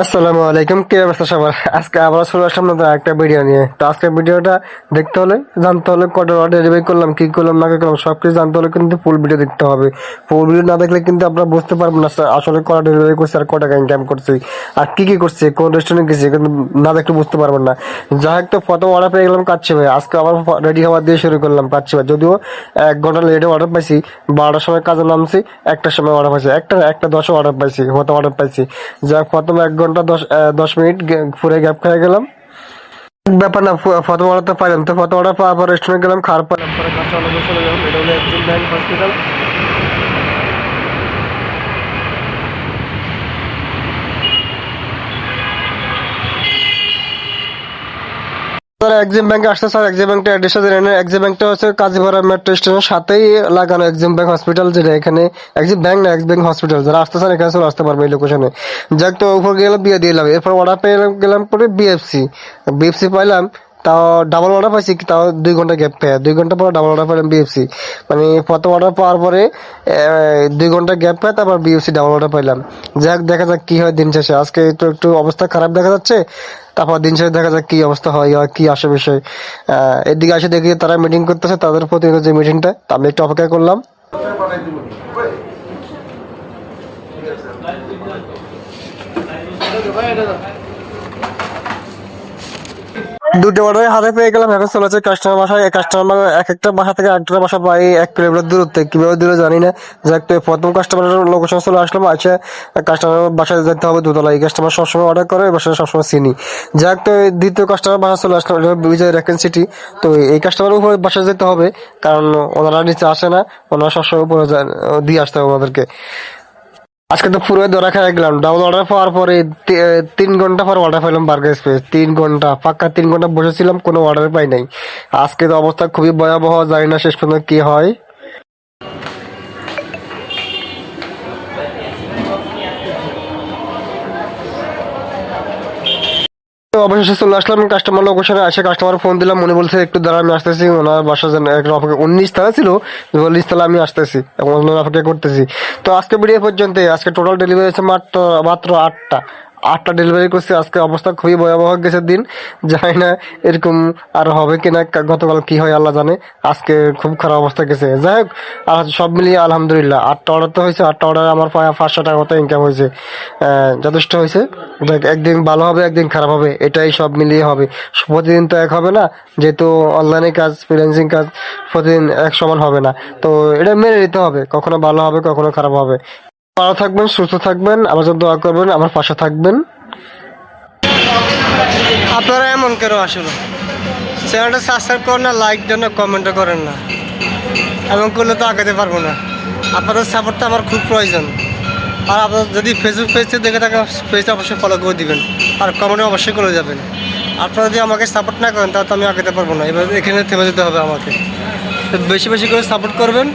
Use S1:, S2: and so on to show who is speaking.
S1: আসসালামু আলাইকুম, কি অবস্থা সবার? আজকে আবার চলে আসলাম নতুন একটা ভিডিও নিয়ে। তো আজকের ভিডিওটা দেখতে হলে জানতে হলে কত ডেলিভারি করলাম, কি করলাম না করলাম সবকিছু জানতে হলে কিন্তু ফুল ভিডিও দেখতে হবে। ফুল ভিডিও না দেখলে কিন্তু আপনারা বুঝতে পারবেন না আসলে কটা ডেলিভারি করছে আর কত টাকা ইনকাম করছি আর কি করছে, কোন রেস্টুরেন্টে গেছে, কিন্তু না দেখলে বুঝতে পারবেন না। যাই হোক, তো প্রথম অর্ডার পেয়ে গেলাম কাচ্চি ভাই। আজকে আবার রেডি হওয়া দিয়ে শুরু করলাম কাচ্চি ভাই, যদিও 1 ঘন্টা লেটে অর্ডার পাইছি। 12টার সময় কাজে নামছি, 1টার সময় অর্ডার পাইছি, একটা 10 অর্ডার পাইছি, প্রথম অর্ডার পাইছি। যাক, প্রথম 1 ঘন্টা 10 মিনিট পুরে গ্যাপ খেয়ে গেলাম। ব্যাপার না, প্রথম অর্ডার তো পাইলাম। তো প্রথম অর্ডার পাওয়ার পর রেস্টুরেন্ট গেলাম, খাওয়ার পেলাম, পরে কাজটা অনেক চলে গেলাম। এটা হলো এক্সিম ব্যাংক হসপিটাল। এক্সিম ব্যাংকে আসতে স্যার, এক্সিম ব্যাংকটা অ্যাড্রেসটা জেনে নেন। এক্সিম ব্যাংকটা হচ্ছে কাজীপাড়া মেট্রো স্টেশনের সাথেই লাগানো এক্সিম ব্যাংক হসপিটাল, যেটা এখানে এক্সিম ব্যাংক না, এক্স ব্যাংক হসপিটাল। যারা আসতে চান এখানে চলে আসতে পারবে এই লোকেশনে। যাক, তো উপর গেলাম, বিয়ে দিয়ে এলাম। এরপর অর্ডার পেয়ে গেলাম পরে বিএফসি পাইলাম। তাও ডাবল অর্ডার পাইছি, তাও 2 ঘন্টা গ্যাপ পেয়ে 2 ঘন্টা পর ডাবল অর্ডার পেলাম বিএফসি। মানে প্রথম অর্ডার পাওয়ার পরে 2 ঘন্টা গ্যাপ পেয়ে তারপর বিএফসি ডাবল অর্ডার পাইলাম। যাক, দেখা যাক কি হয় দিন শেষে। আজকে তো একটু অবস্থা খারাপ দেখা যাচ্ছে, তারপর দিন শেষে দেখা যাক কি অবস্থা হয় আর কি আসে বিষয়। এদিকে এসে দেখি তারা মিটিং করতেছে, তাদের প্রতিনিধি যে মিটিংটা, আমি একটু অপেক্ষা করলাম। দুটো অর্ডার হাতে পেয়ে গেলাম, এখন চলেছে কাস্টমার বাসায়। কাস্টমার এক একটা বাসা থেকে আরেকটা বাসা প্রায় 1 কিলোমিটার দূরত্বে, কিভাবে দূরে জানি না। যাক, তো প্রথম কাস্টমারের লোকেশন চলে আসলাম। আচ্ছা, কাস্টমার বাসায় যেতে হবে দোতলা। এই কাস্টমার সবসময় অর্ডার করে, এই বাসায় সবসময় চিনি। যাক, তো দ্বিতীয় কাস্টমার বাসা চলে আসলাম, বিজয় রেকেন সিটি। তো এই কাস্টমার উপরে বাসায় যেতে হবে, কারণ ওনারা নিচে আসে না, ওনারা সবসময় উপরে দিয়ে আসতে হবে ওনাদেরকে। আজকে তো পুরো ধরা খেয়ে গেলাম। ডাবল অর্ডার পাওয়ার পরে 3 ঘন্টা পর অর্ডার পেলাম বার্গার স্পেস। 3 ঘন্টা পাক্কা 3 ঘন্টা বসেছিলাম, কোনো অর্ডার পাই নাই। আজকে তো অবস্থা খুবই ভয়াবহ, জানি না শেষ পর্যন্ত কি হয়। তো অবশেষে চলে আসলাম কাস্টমার লোকেশনে। এসে কাস্টমার ফোন দিলাম, উনি বলছে একটু দাঁড়া, আমি আসতেছি। ওনার বাসা যেন 19 তলা ছিল, 19 তলা আমি আসতেছি, এবং ওনার অপেক্ষা করতেছি। তো আজকে ভিডিও পর্যন্ত। আজকে টোটাল ডেলিভারি হচ্ছে মাত্র মাত্র 8টা ডেলিভারি করছি। আজকে অবস্থা খুবই ভয়াবহ গেছে দিন, জানি না এরকম আর হবে কিনা। গতকাল কি হয় আল্লাহ জানে। আজকে খুব খারাপ অবস্থা গেছে। যাই হোক, আর সব মিলিয়ে আলহামদুলিল্লাহ 8টা অর্ডার তো হয়েছে। 8টা অর্ডারে আমার প্রায় 500 টাকা মতো ইনকাম হয়েছে। যথেষ্ট হয়েছে। দেখ, একদিন ভালো হবে, একদিন খারাপ হবে, এটাই সব মিলিয়ে হবে। প্রতিদিন তো এক হবে না, যেহেতু অনলাইনে কাজ, ফ্রিল্যান্সিং কাজ, প্রতিদিন এক সমান হবে না। তো এটা মেনে নিতে হবে, কখনো ভালো হবে, কখনো খারাপ হবে। ভালো থাকবেন, সুস্থ থাকবেন, আমার জন্য দোয়া করবেন, আমার পাশে থাকবেন। আপনারা এমন কেন আসলে চ্যানেলটা সাবস্ক্রাইব করেন না, লাইক দেন না, কমেন্টও করেন না? এমন করলে তো আগাতে পারবো না। আপনাদের সাপোর্টটা আমার খুব প্রয়োজন। আর আপনার যদি ফেসবুক পেজে দেখে থাকেন, পেজটা অবশ্যই ফলো করে দিবেন, আর কমেন্টে অবশ্যই করে যাবেন। আপনারা যদি আমাকে সাপোর্ট না করেন তাহলে তো আমি আগাতে পারবো না। এবার এখানে থেমে যেতে হবে আমাকে। তো বেশি বেশি করে সাপোর্ট করবেন।